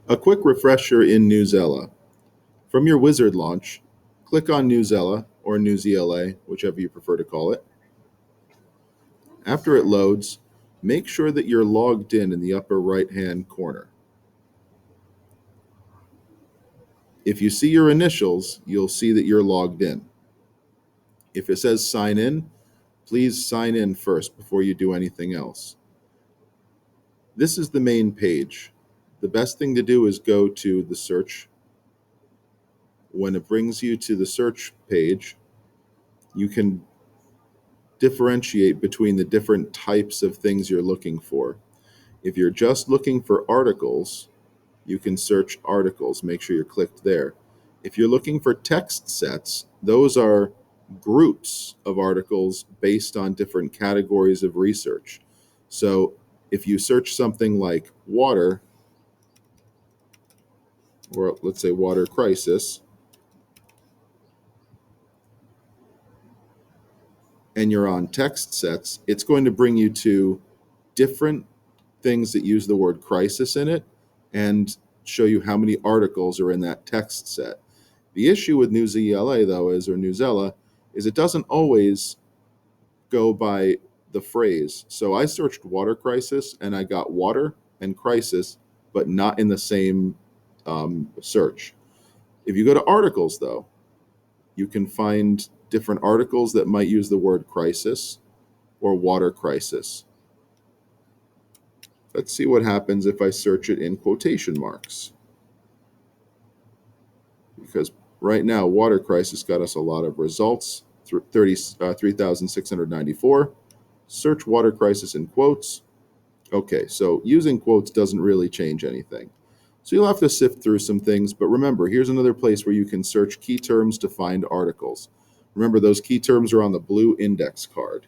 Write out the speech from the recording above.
A quick refresher in Newsela. From your wizard launch, click on Newsela or Newsela, whichever you prefer to call it. After it loads, make sure that you're logged in the upper right-hand corner. If you see your initials, you'll see that you're logged in. If it says sign in, please sign in first before you do anything else. This is the main page. The best thing to do is go to the search. When it brings you to the search page, you can differentiate between the different types of things you're looking for. If you're just looking for articles, you can search articles. Make sure you're clicked there. If you're looking for text sets, those are groups of articles based on different categories of research. So if you search something like water, or let's say water crisis, and you're on text sets, it's going to bring you to different things that use the word crisis in it and show you how many articles are in that text set. The issue with Newsela, though, Newsela, is it doesn't always go by the phrase. So I searched water crisis and I got water and crisis, but not in the same search. If you go to articles, though, you can find different articles that might use the word crisis or water crisis. Let's see what happens if I search it in quotation marks. Because right now, water crisis got us a lot of results, 3,694. Search water crisis in quotes. Okay, so using quotes doesn't really change anything. So you'll have to sift through some things, but remember, here's another place where you can search key terms to find articles. Remember, those key terms are on the blue index card.